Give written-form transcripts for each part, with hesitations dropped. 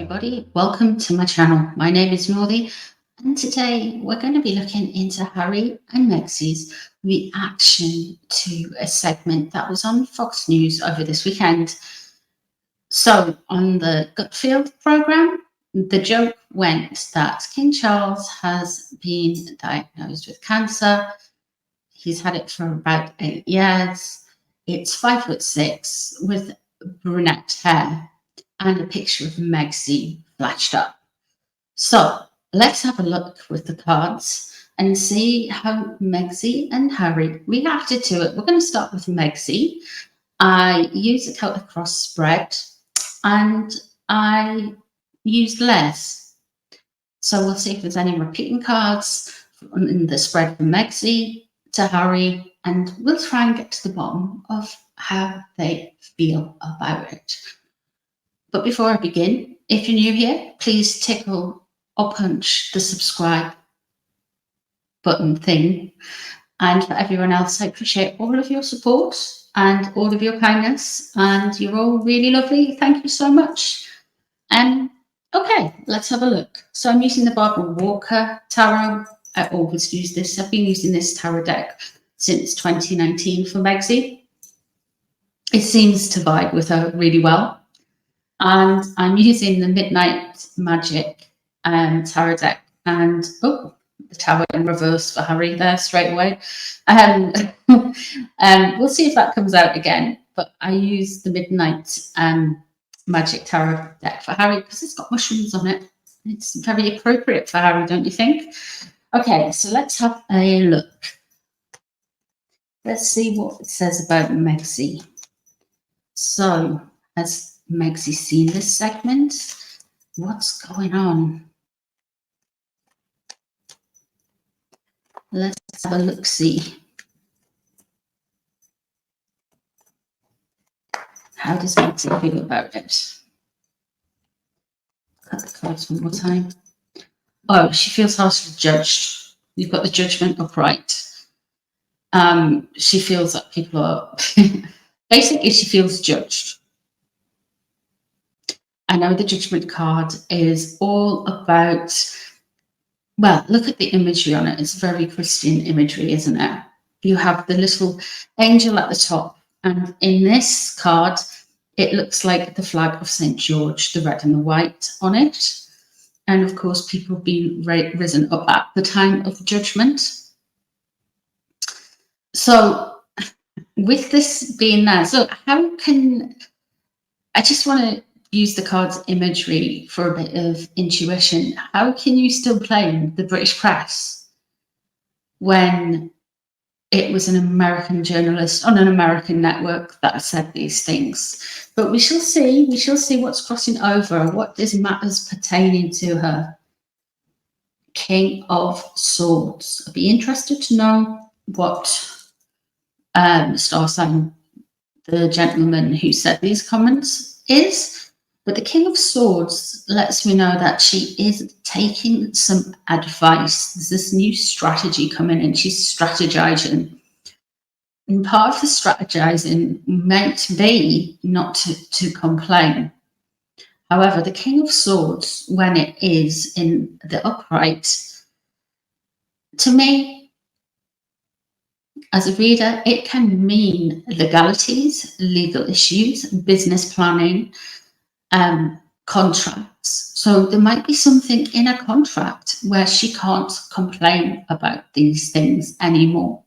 everybody, welcome to my channel. My name is Northie, and today we're going to be looking into Harry and Megsy's reaction to a segment that was on Fox News over this weekend. So on the Gutfield programme, the joke went that King Charles has been diagnosed with cancer. He's had it for about 8 years. It's 5'6" with brunette hair, and a picture of Megsy flashed up. So let's have a look with the cards and see how Megsy and Harry reacted to it. We're going to start with Megsy. I used a Celtic Cross spread and I used less. So we'll see if there's any repeating cards in the spread from Megsy to Harry, and we'll try and get to the bottom of how they feel about it. But before I begin, if you're new here, please tickle or punch the subscribe button thing. And for everyone else, I appreciate all of your support and all of your kindness. And you're all really lovely. Thank you so much. Okay, let's have a look. So I'm using the Barbara Walker Tarot. I always use this. I've been using this tarot deck since 2019 for Megsy. It seems to vibe with her really well. And I'm using the Midnight Magic tarot deck, and the tower in reverse for Harry there straight away. We'll see if that comes out again, but I use the Midnight Magic tarot deck for Harry because it's got mushrooms on it. It's very appropriate for Harry, don't you think? Okay, so let's have a look. Let's see what it says about Megsy. So, as Megsy seen this segment? What's going on? Let's have a look-see. How does Megsy feel about it? Cut the cards one more time. Oh, she feels harshly judged. You've got the judgment upright. She feels that people are... Basically, she feels judged. I know the judgment card is all about, well, look at the imagery on it. It's very Christian imagery, isn't it? You have the little angel at the top, and in this card, it looks like the flag of St. George, the red and the white on it. And of course, people being risen up at the time of judgment. So with this being there, so how can, I just want to use the card's imagery for a bit of intuition. How can you still blame the British press when it was an American journalist on an American network that said these things? But we shall see what's crossing over. What is matters pertaining to her? King of Swords. I'd be interested to know what star sign the gentleman who said these comments is. But the King of Swords lets me know that she is taking some advice. There's this new strategy coming in. She's strategizing. And part of the strategizing might be not to complain. However, the King of Swords, when it is in the upright, to me, as a reader, it can mean legalities, legal issues, business planning, contracts. So there might be something in a contract where she can't complain about these things anymore.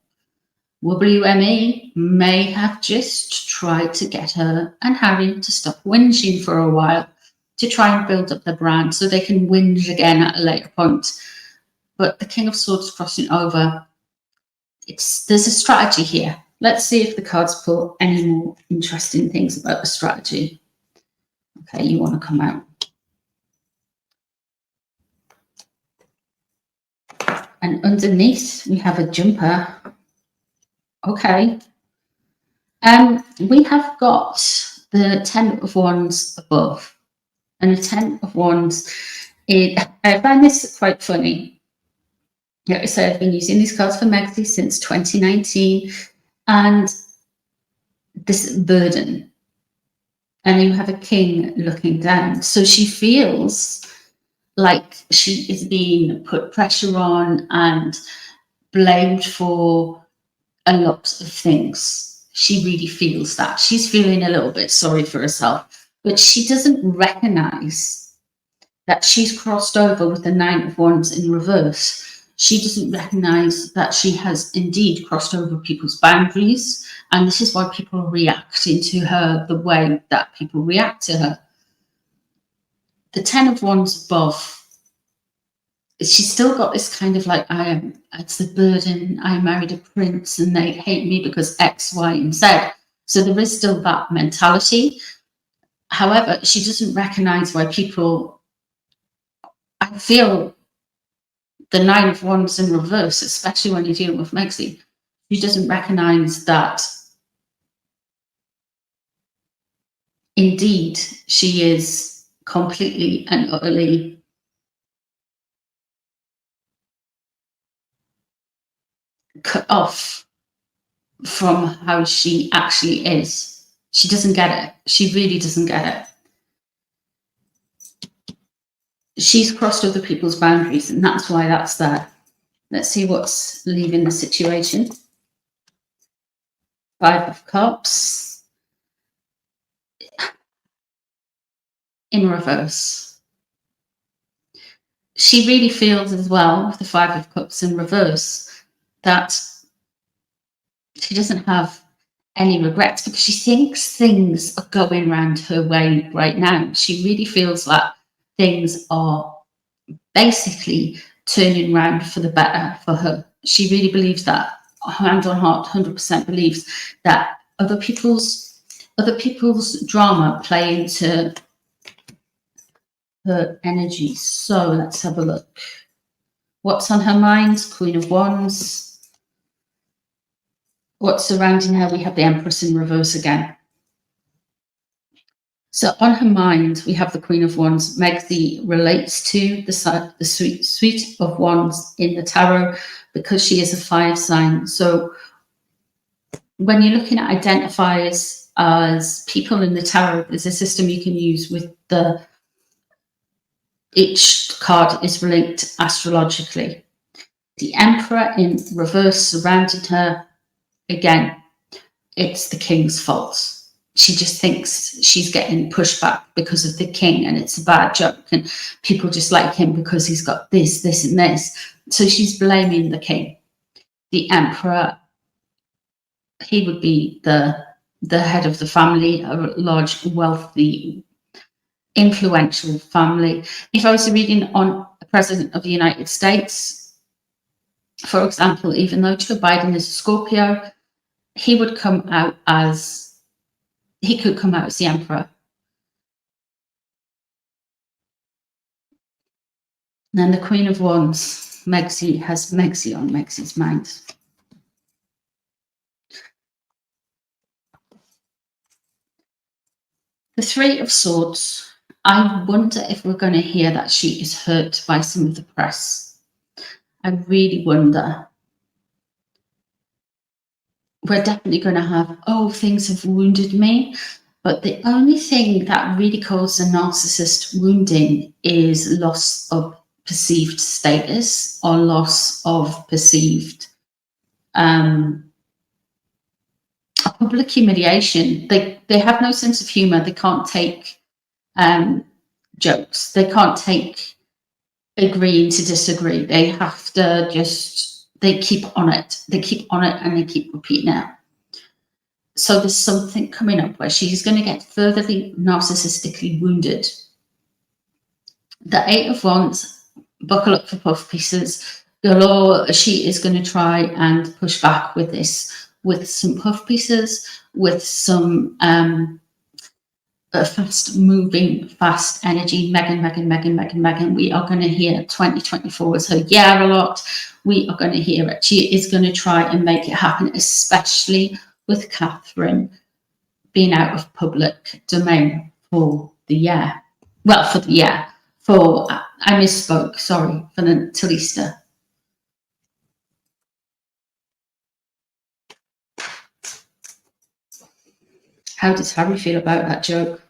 WME may have just tried to get her and Harry to stop whinging for a while to try and build up the brand so they can whinge again at a later point. But the King of Swords crossing over, there's a strategy here. Let's see if the cards pull any more interesting things about the strategy. Okay, you want to come out. And underneath, we have a jumper. Okay. We have got the 10 of Wands above. And the 10 of Wands, I find this quite funny. Like I said, I've been using these cards for Megsy since 2019. And this burden. and you have a king looking down. So she feels like she is being put pressure on and blamed for a lot of things. She really feels that. She's feeling a little bit sorry for herself, but she doesn't recognize that she's crossed over with the Nine of Wands in reverse. She doesn't recognize that she has indeed crossed over people's boundaries. And this is why people are reacting to her the way that people react to her. The Ten of Wands above, she's still got this kind of like, it's the burden, I married a prince and they hate me because X, Y, and Z. So there is still that mentality. However, she doesn't recognize why people, I feel the Nine of Wands in reverse, especially when you're dealing with Megzi, she doesn't recognize that indeed she is completely and utterly cut off from how she actually is. She doesn't get it. She really doesn't get it. She's crossed other people's boundaries, and that's why that's there. Let's see what's leaving the situation. Five of Cups in reverse. She really feels as well, with the Five of Cups in reverse, that she doesn't have any regrets because she thinks things are going round her way right now. She really feels that things are basically turning round for the better for her. She really believes that, hand on heart, 100% believes that other people's drama play into her energy. So let's have a look. What's on her mind? Queen of Wands. What's surrounding her? We have the Empress in reverse again. So on her mind, we have the Queen of Wands. Megzi relates to the Suite of Wands in the tarot because she is a fire sign. So when you're looking at identifiers as people in the tarot, there's a system you can use with each card is linked astrologically. The Emperor in reverse surrounding her, again, it's the King's fault. She just thinks she's getting pushed back because of the king and it's a bad joke and people just like him because he's got this, this, and this. So she's blaming the king. The emperor, he would be the head of the family, a large, wealthy, influential family. If I was reading on a president of the United States, for example, even though Joe Biden is a Scorpio, he could come out as the emperor. And then the Queen of Wands, Megzi, has Megzi on Megzi's mind. The Three of Swords, I wonder if we're going to hear that she is hurt by some of the press. I really wonder. We're definitely going to have, things have wounded me. But the only thing that really causes a narcissist wounding is loss of perceived status or loss of perceived public humiliation. They have no sense of humor. They can't take jokes. They can't take agreeing to disagree. They have to they keep on it. They keep on it and they keep repeating it. So there's something coming up where she's going to get furtherly narcissistically wounded. The Eight of Wands, buckle up for puff pieces. Galore, she is going to try and push back with this, with some puff pieces, with some fast moving, fast energy. Megan. We are going to hear 2024 as her year a lot. We are going to hear it. She is going to try and make it happen, especially with Catherine being out of public domain for the year. Well, for the year. I misspoke, sorry, till Easter. How does Harry feel about that joke?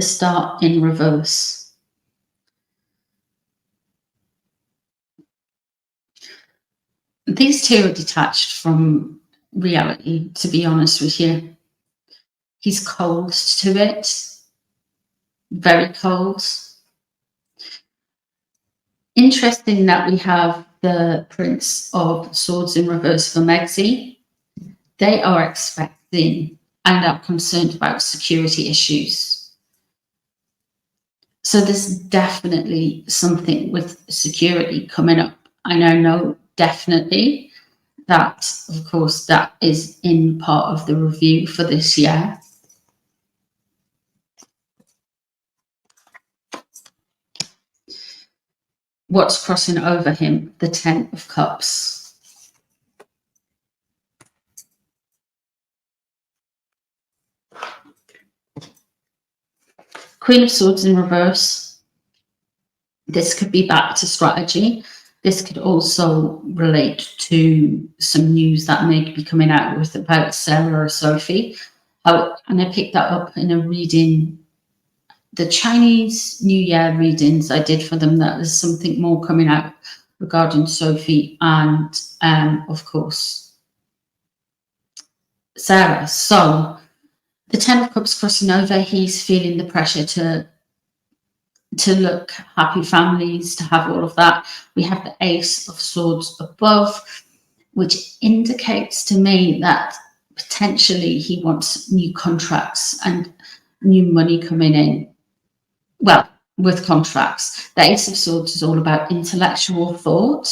Star in reverse. These two are detached from reality, to be honest with you. He's cold to it, very cold. Interesting that we have the Prince of Swords in reverse for Megzi. They are expecting and are concerned about security issues. So there's definitely something with security coming up. And I know definitely that, of course, that is in part of the review for this year. What's crossing over him? The Ten of Cups. Queen of Swords in reverse. This could be back to strategy. This could also relate to some news that may be coming out with about Sarah or Sophie. And I picked that up in a reading, the Chinese New Year readings I did for them, that there's something more coming out regarding Sophie and, of course, Sarah. So the Ten of Cups crossing over, he's feeling the pressure to look happy families, to have all of that. We have the Ace of Swords above, which indicates to me that potentially he wants new contracts and new money coming in. Well, with contracts, the Ace of Swords is all about intellectual thought.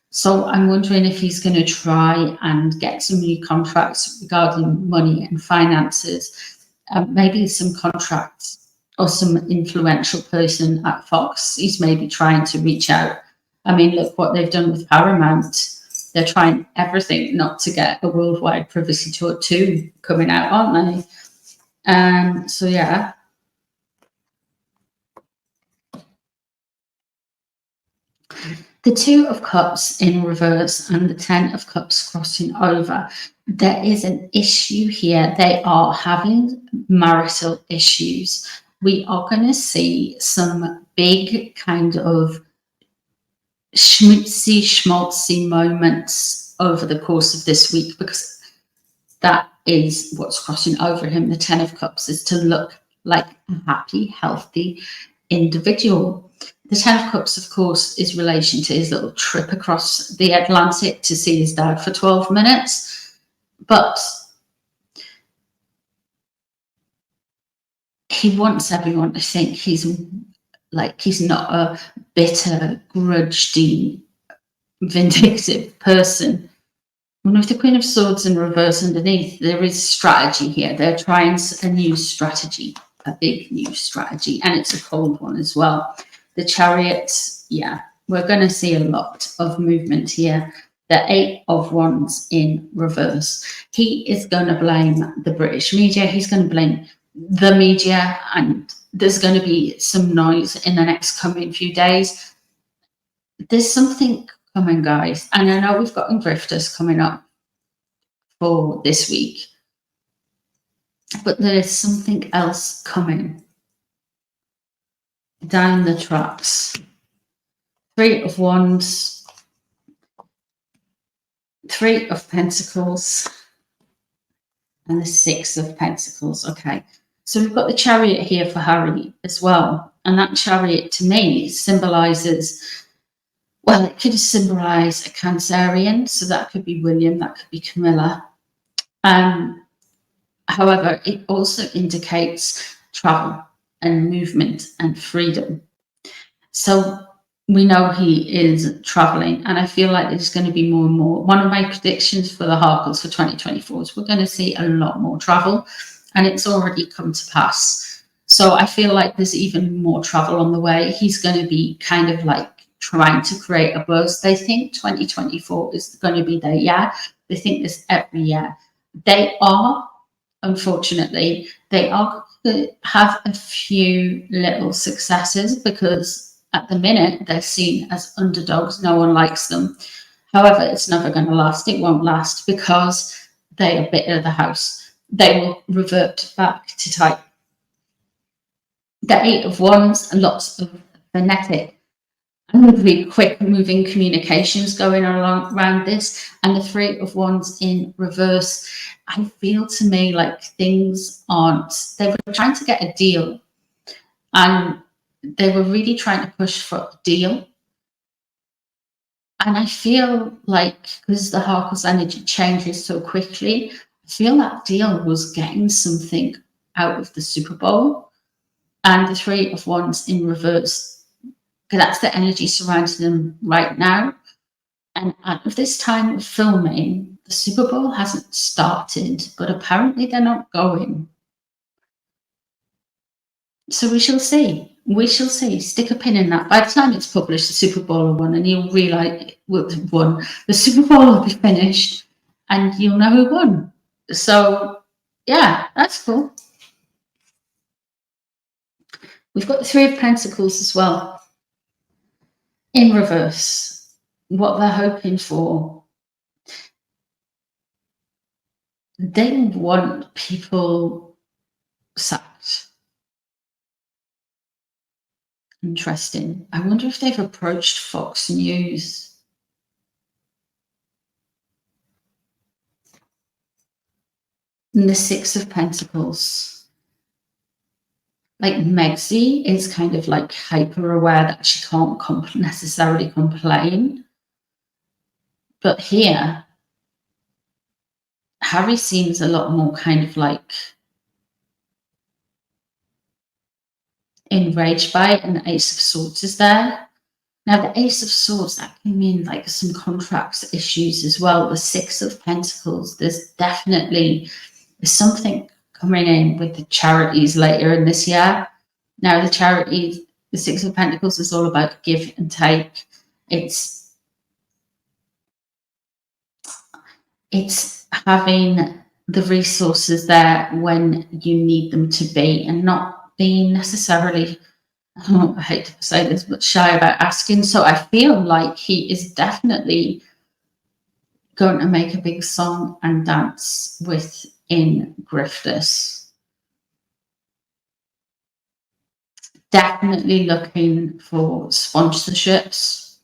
So I'm wondering if he's going to try and get some new contracts regarding money and finances, maybe some contracts or some influential person at Fox. He's maybe trying to reach out. I mean, look what they've done with Paramount. They're trying everything not to get a worldwide Privacy Tour 2 coming out, aren't they? So yeah. The Two of Cups in reverse and the Ten of Cups crossing over. There is an issue here. They are having marital issues. We are going to see some big kind of schmaltzy moments over the course of this week, because that is what's crossing over him. The Ten of Cups is to look like a happy, healthy individual. The Ten of Cups, of course, is relation to his little trip across the Atlantic to see his dad for 12 minutes. But he wants everyone to think he's not a bitter, grudging, vindictive person. And with the Queen of Swords in reverse underneath, there is strategy here. They're trying a new strategy, a big new strategy, and it's a cold one as well. The Chariot, yeah, we're going to see a lot of movement here. The Eight of Wands in reverse. He is going to blame the British media. He's going to blame the media, and there's going to be some noise in the next coming few days. There's something coming, guys. And I know we've got grifters coming up for this week, but there is something else coming down the tracks. Three of Wands, Three of Pentacles, and the Six of Pentacles. Okay, so we've got the Chariot here for Harry as well, and that Chariot to me symbolizes, well, it could symbolize a Cancerian, so that could be William, that could be Camilla. However, it also indicates travel and movement and freedom. So we know he is traveling, and I feel like there's going to be more and more. One of my predictions for the Harkles for 2024 is we're going to see a lot more travel, and it's already come to pass. So I feel like there's even more travel on the way. He's going to be kind of like trying to create a buzz. They think 2024 is going to be their year. They think this every year. They are, unfortunately, they are going to have a few little successes, because at the minute they're seen as underdogs. No one likes them. However, it's never going to last. It won't last, because they are bit of the house. They will revert back to type. The Eight of Wands, lots of phonetic and really quick moving communications going along around this. And the Three of Wands in reverse, I feel to me like things aren't, they were trying to get a deal and they were really trying to push for a deal. And I feel like, because the Harkles energy changes so quickly, I feel that deal was getting something out of the Super Bowl. And the Three of Wands in reverse, because that's the energy surrounding them right now. And at this time of filming, the Super Bowl hasn't started, but apparently they're not going. So we shall see. We shall see. Stick a pin in that. By the time it's published, the Super Bowl will won, and you'll realise who won. The Super Bowl will be finished, and you'll know who won. So, yeah, that's cool. We've got the Three of Pentacles as well in reverse. What they're hoping for. They want people sacked. Interesting. I wonder if they've approached Fox News. And the Six of Pentacles. Like Megzy is kind of like hyper aware that she can't necessarily complain. But here, Harry seems a lot more kind of like enraged by it, and the Ace of Swords is there. Now, the Ace of Swords, that can mean like some contracts issues as well. The Six of Pentacles, there's something coming in with the charities later in this year. Now, the charities, the Six of Pentacles is all about give and take. It's having the resources there when you need them to be, and not being necessarily, I hate to say this, but shy about asking. So I feel like he is definitely going to make a big song and dance within Grifters. Definitely looking for sponsorships.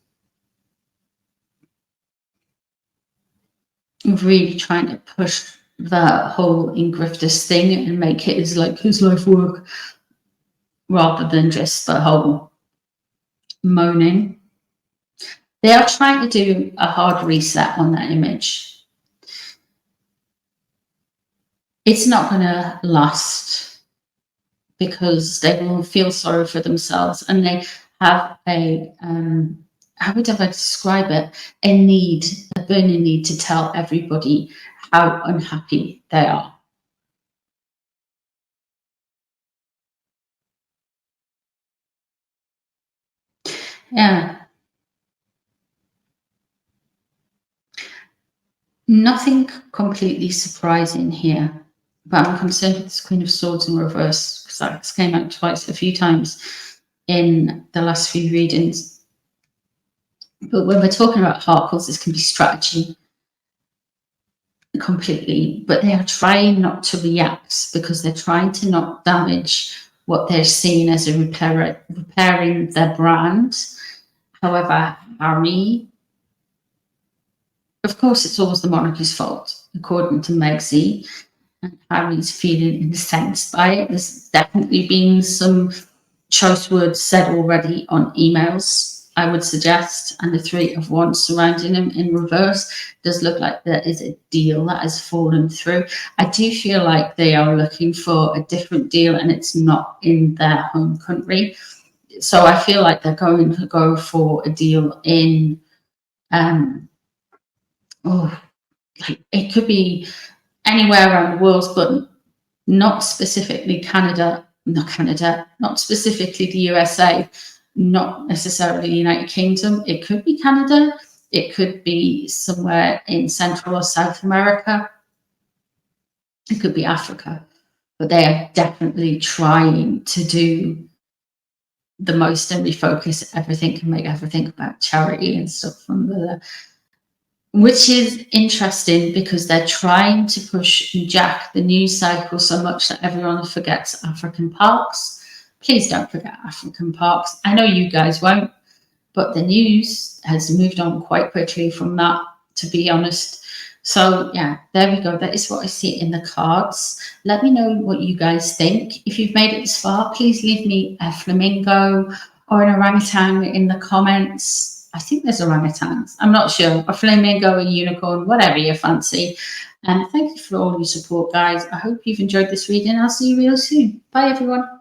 Really trying to push the whole in Grifters thing and make it as like his life work, rather than just the whole moaning. They are trying to do a hard reset on that image. It's not going to last, because they will feel sorry for themselves, and they have a, how would I describe it? A burning need to tell everybody how unhappy they are. Yeah. Nothing completely surprising here, but I'm concerned with this Queen of Swords in reverse, because that came out a few times in the last few readings. But when we're talking about Harkles, this can be strategy completely, but they are trying not to react, because they're trying to not damage what they're seeing as a repairing their brand. However, Harry, of course, it's always the monarchy's fault, according to Megzy, and Harry's feeling incensed by it. There's definitely been some choice words said already on emails, I would suggest, and the Three of Wands surrounding him in reverse does look like there is a deal that has fallen through. I do feel like they are looking for a different deal, and it's not in their home country. So I feel like they're going to go for a deal in, it could be anywhere around the world, but not specifically not specifically the USA, not necessarily the United Kingdom. It could be Canada. It could be somewhere in Central or South America. It could be Africa. But they are definitely trying to do the most and refocus everything and make everything about charity and stuff from the, which is interesting, because they're trying to push Jack the news cycle so much that everyone forgets African parks. Please don't forget African parks. I know you guys won't, but the news has moved on quite quickly from that, to be honest. So yeah, there we go. That is what I see in the cards. Let me know what you guys think. If you've made it this far, please leave me a flamingo or an orangutan in the comments. I think there's orangutans. I'm not sure. A flamingo, a unicorn, whatever you fancy. And thank you for all your support, guys. I hope you've enjoyed this reading. I'll see you real soon. Bye, everyone.